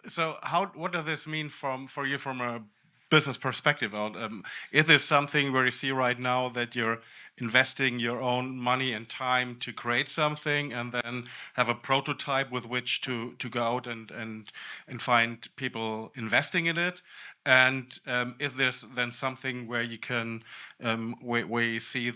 So what does this mean for you from a business perspective? Is this something where you see right now that you're investing your own money and time to create something and then have a prototype with which to go out and find people investing in it? And is this then something where you can where you see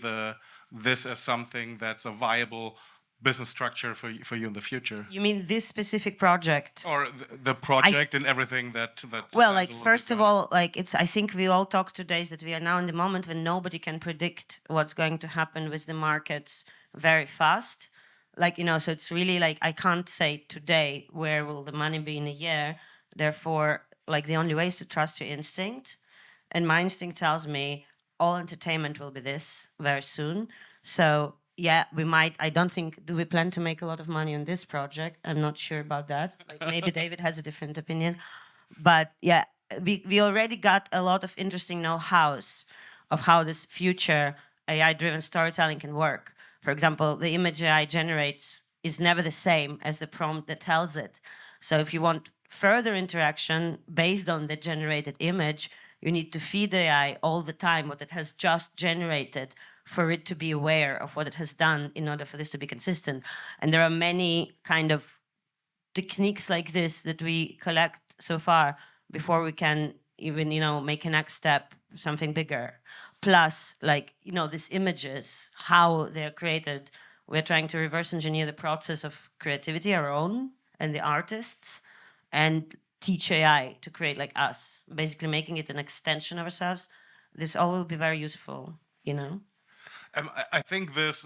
this as something that's a viable business structure for you in the future? You mean this specific project? Or the project and everything that Well, stands like a little first bit of behind all, like I think we all talk today is that we are now in the moment when nobody can predict what's going to happen with the markets very fast. Like, so it's really like I can't say today where will the money be in a year. Therefore, like the only way is to trust your instinct. And my instinct tells me all entertainment will be this very soon. So yeah, we might. I don't think. Do we plan to make a lot of money on this project? I'm not sure about that. Like maybe David has a different opinion, but yeah, we already got a lot of interesting know-hows of how this future AI-driven storytelling can work. For example, the image AI generates is never the same as the prompt that tells it. So if you want further interaction based on the generated image, you need to feed AI all the time what it has just generated for it to be aware of what it has done in order for this to be consistent. And there are many kind of techniques like this that we collect so far before we can even, make a next step, something bigger. Plus, like, these images, how they're created, we're trying to reverse engineer the process of creativity, our own, and the artists, and teach AI to create like us, basically making it an extension of ourselves. This all will be very useful. I think this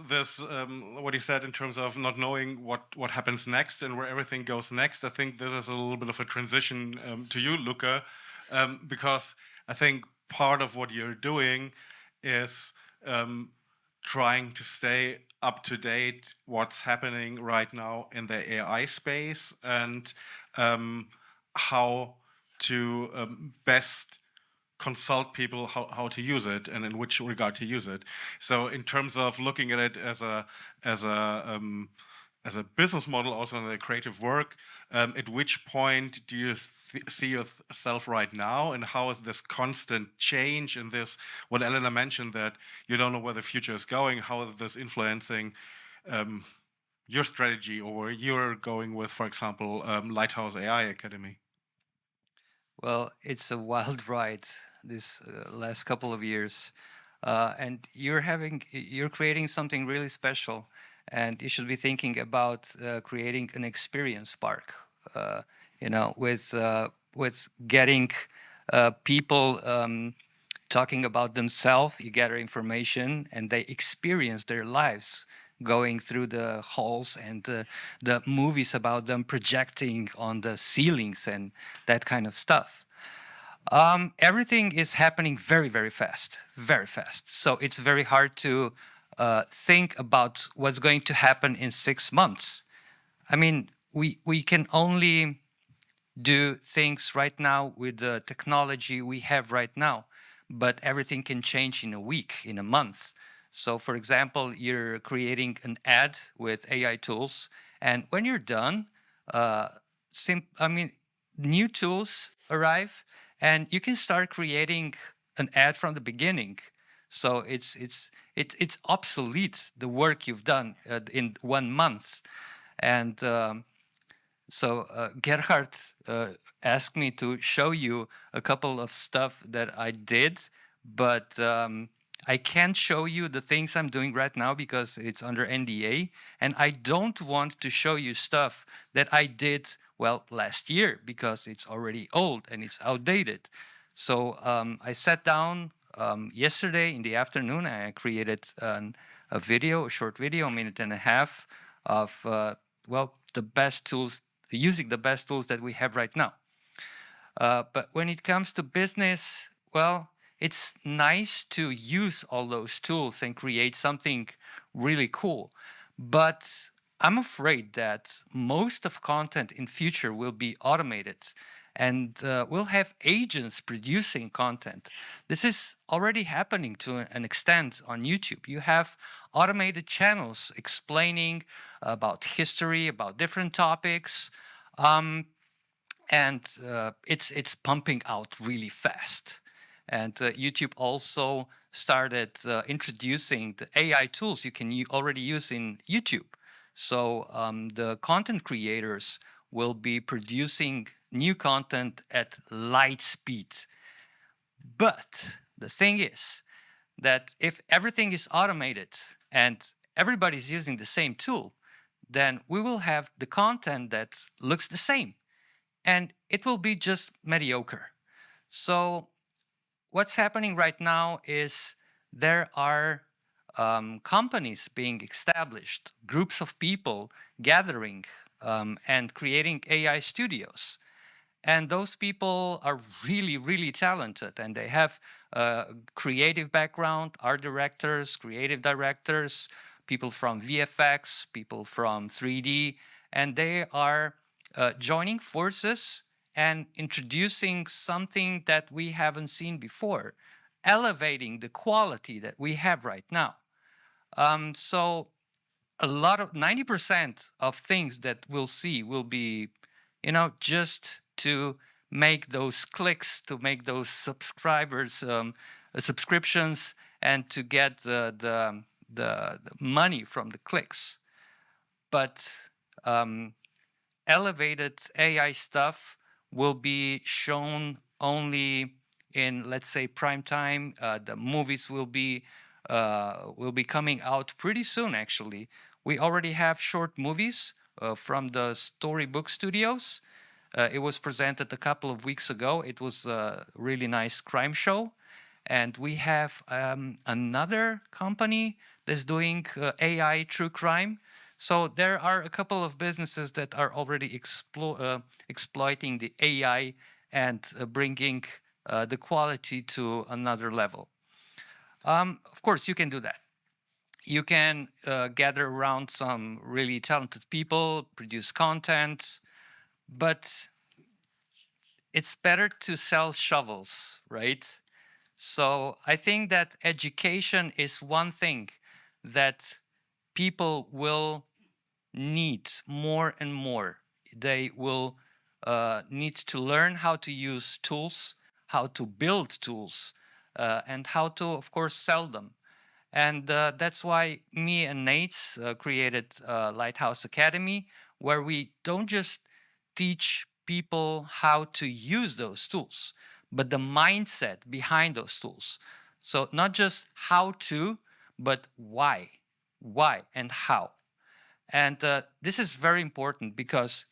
what he said in terms of not knowing what happens next and where everything goes next. I think this is a little bit of a transition to you, Luca, because I think part of what you're doing is trying to stay up to date what's happening right now in the AI space and how to best consult people how to use it and in which regard to use it. So in terms of looking at it as a business model, also in the creative work, at which point do you see yourself right now, and how is this constant change and this, what Elena mentioned, that you don't know where the future is going, how is this influencing your strategy or where you're going with, for example, Lighthouse AI Academy? Well, it's a wild ride this last couple of years, and you're creating something really special, and you should be thinking about creating an experience park. With getting people talking about themselves. You gather information, and they experience their lives going through the halls and the movies about them projecting on the ceilings and that kind of stuff. Everything is happening very, very fast, very fast. So it's very hard to think about what's going to happen in 6 months. I mean, we can only do things right now with the technology we have right now, but everything can change in a week, in a month. So, for example, you're creating an ad with AI tools, and when you're done, new tools arrive, and you can start creating an ad from the beginning. So it's obsolete, the work you've done in 1 month, and Gerhard asked me to show you a couple of stuff that I did, but I can't show you the things I'm doing right now because it's under NDA, and I don't want to show you stuff that I did, well, last year, because it's already old and it's outdated. So I sat down yesterday in the afternoon and I created a video, a short video, a minute and a half of, the best tools, using the best tools that we have right now. But when it comes to business, well, it's nice to use all those tools and create something really cool. But I'm afraid that most of content in future will be automated, and we'll have agents producing content. This is already happening to an extent on YouTube. You have automated channels explaining about history, about different topics. and it's pumping out really fast. And YouTube also started introducing the AI tools you can already use in YouTube. So the content creators will be producing new content at light speed. But the thing is that if everything is automated and everybody's using the same tool, then we will have the content that looks the same, and it will be just mediocre. So what's happening right now is there are companies being established, groups of people gathering and creating AI studios. And those people are really, really talented, and they have creative background, art directors, creative directors, people from VFX, people from 3D, and they are joining forces and introducing something that we haven't seen before, elevating the quality that we have right now. So a lot of 90% of things that we'll see will be, just to make those clicks, to make those subscribers, subscriptions, and to get the money from the clicks. But elevated AI stuff will be shown only in, let's say, prime time. The movies will be coming out pretty soon. Actually, we already have short movies from the Storybook Studios. It was presented a couple of weeks ago. It was a really nice crime show. And we have another company that's doing AI true crime. So there are a couple of businesses that are already exploiting the AI and bringing the quality to another level. Of course, you can do that. You can gather around some really talented people, produce content, but it's better to sell shovels, right? So I think that education is one thing that people will need more and more. They will need to learn how to use tools, how to build tools, and how to, of course, sell them. And that's why me and Nate created Lighthouse Academy, where we don't just teach people how to use those tools, but the mindset behind those tools. So not just how to, but why and how. And this is very important because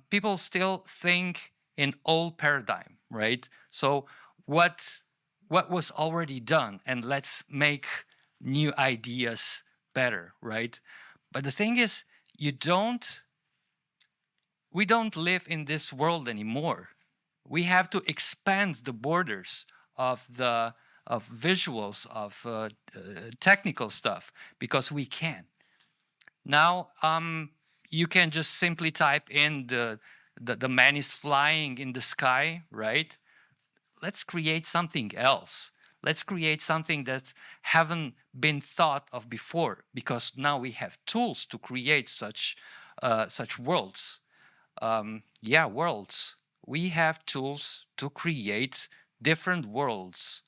people still think in old paradigm, right? So what was already done, and let's make new ideas better, right? But the thing is, we don't live in this world anymore. We have to expand the borders of visuals, of technical stuff, because we can. Now, you can just simply type in the man is flying in the sky, right? Let's create something else. Let's create something that haven't been thought of before, because now we have tools to create such worlds. Worlds. We have tools to create different worlds,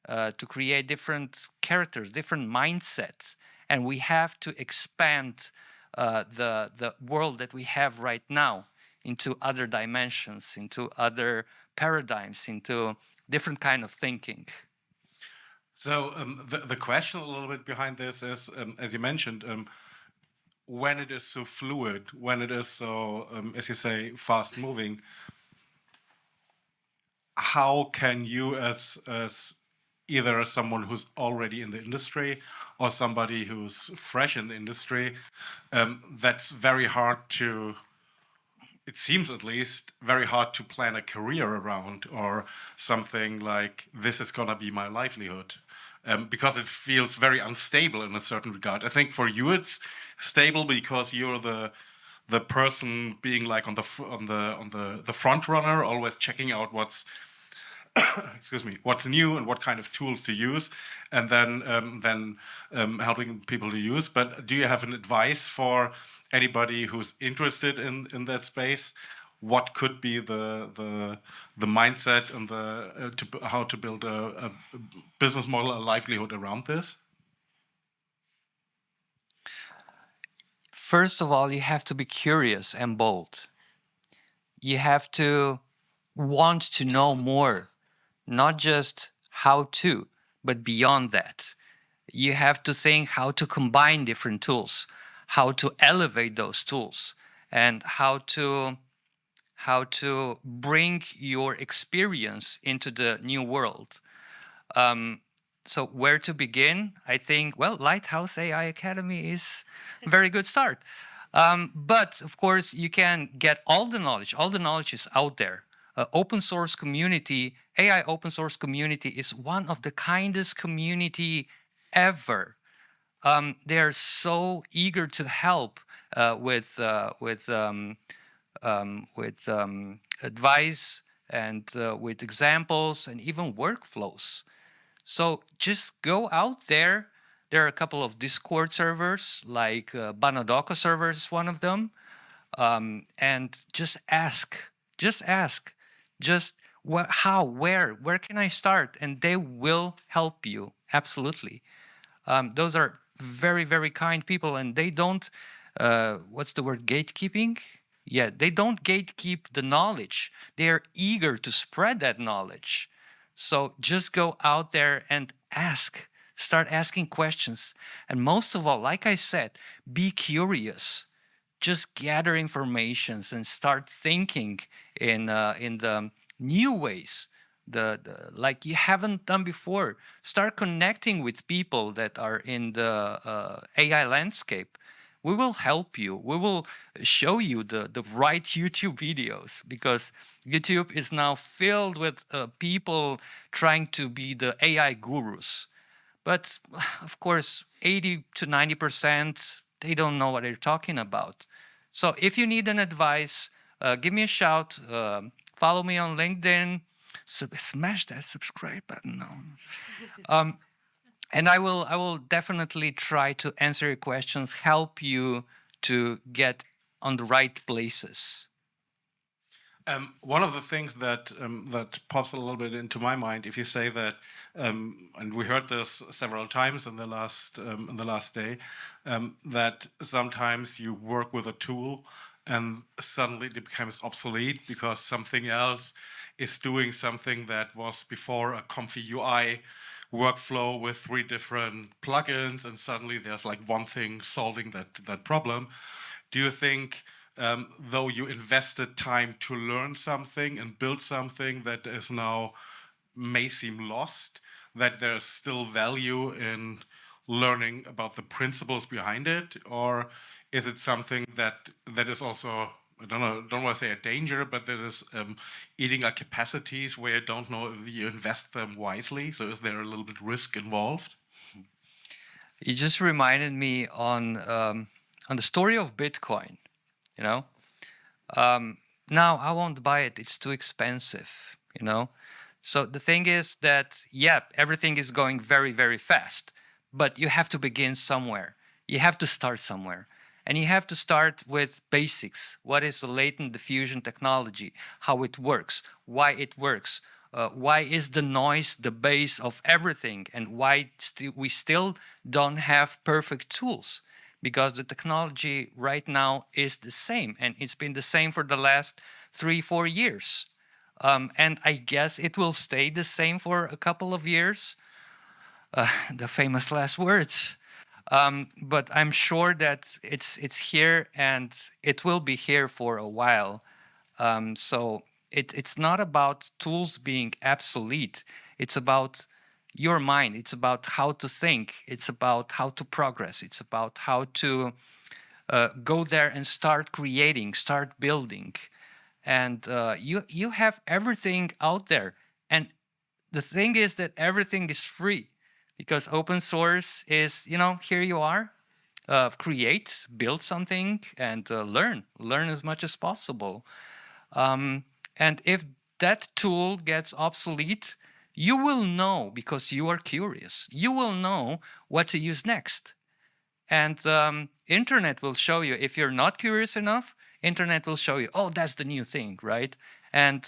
to create different characters, different mindsets, and we have to expand the world that we have right now into other dimensions, into other paradigms, into different kind of thinking. So the question a little bit behind this is, as you mentioned, when it is so fluid, when it is so, as you say, fast moving, how can you, as either someone who's already in the industry or somebody who's fresh in the industry, that's very hard to, it seems at least, very hard to plan a career around, or something like, this is gonna be my livelihood. Because it feels very unstable in a certain regard. I think for you it's stable because you're the person being like on the front runner, always checking out what's what's new and what kind of tools to use, and then helping people to use. But do you have an advice for anybody who's interested in that space? what could be the mindset and how to build a business model, a livelihood around this? First of all, you have to be curious and bold. You have to want to know more, not just how to, but beyond that. You have to think how to combine different tools, how to elevate those tools, and how to bring your experience into the new world. So where to begin? I think, well, Lighthouse AI Academy is a very good start. But of course, you can get all the knowledge. All the knowledge is out there. Open source community, AI open source community is one of the kindest community ever. They're so eager to help with advice and with examples and even workflows. So just go out there. There are a couple of Discord servers, like Banadoka server is one of them, and just ask. Just ask. Just how, where can I start? And they will help you. Absolutely. Those are very, very kind people, and they don't, what's the word, gatekeeping? Yeah, they don't gatekeep the knowledge. They are eager to spread that knowledge. So just go out there and ask. Start asking questions. And most of all, like I said, be curious. Just gather information and start thinking in the new ways, like you haven't done before. Start connecting with people that are in the AI landscape. We will help you. We will show you the right YouTube videos, because YouTube is now filled with people trying to be the AI gurus. But of course, 80 to 90%, they don't know what they're talking about. So if you need an advice, give me a shout. Follow me on LinkedIn. Smash that subscribe button. No. And I will definitely try to answer your questions, help you to get on the right places. One of the things that that pops a little bit into my mind, if you say that, and we heard this several times in the last day, that sometimes you work with a tool and suddenly it becomes obsolete because something else is doing something that was before a comfy UI workflow with 3 different plugins, and suddenly there's like one thing solving that problem. Do you think, though you invested time to learn something and build something that is now may seem lost, that there's still value in learning about the principles behind it? Or is it something that is also, I don't want to say a danger, but that is eating our capacities where you don't know if you invest them wisely? So is there a little bit risk involved? You just reminded me on the story of Bitcoin. You know, now I won't buy it. It's too expensive. You know, so the thing is that, yeah, everything is going very, very fast, but you have to begin somewhere. You have to start somewhere. And you have to start with basics. What is a latent diffusion technology? How it works? Why it works? Why is the noise the base of everything? And why we still don't have perfect tools? Because the technology right now is the same. And it's been the same for the last 3-4 years. And I guess it will stay the same for a couple of years. The famous last words. But I'm sure that it's here and it will be here for a while. So it's not about tools being obsolete. It's about your mind. It's about how to think. It's about how to progress. It's about how to go there and start creating, start building. And you have everything out there. And the thing is that everything is free. Because open source is, you know, here you are, create, build something, and learn as much as possible. And if that tool gets obsolete, you will know, because you are curious, you will know what to use next. And internet will show you. If you're not curious enough, Internet will show you, oh, that's the new thing, right? And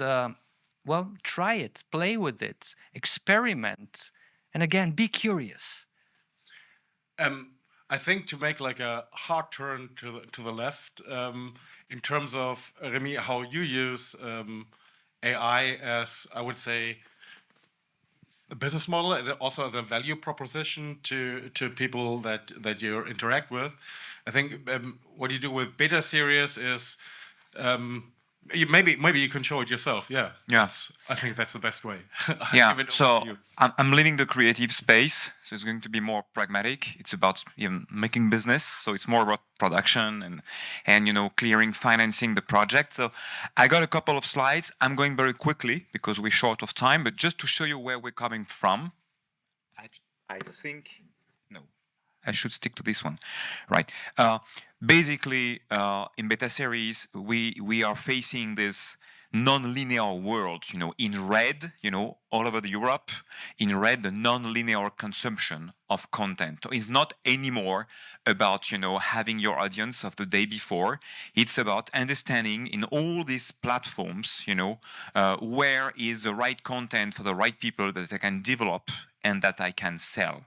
well, try it, play with it, experiment, and again, be curious. I think to make like a hard turn to the left, in terms of Remy, how you use AI as, I would say, a business model, and also as a value proposition to people that you interact with. I think what you do with beta series is maybe you can show it yourself. Yeah. Yes. I think that's the best way. Yeah. Give it over So to you. I'm leaving the creative space, so it's going to be more pragmatic. It's about even making business, so it's more about production and clearing financing the project. So I got a couple of slides. I'm going very quickly because we're short of time, but just to show you where we're coming from. I think no. I should stick to this one, right? Basically, in beta series, we are facing this non-linear world, in red, all over Europe, in red, the non-linear consumption of content. So it's not anymore about, having your audience of the day before. It's about understanding in all these platforms, where is the right content for the right people that I can develop and that I can sell.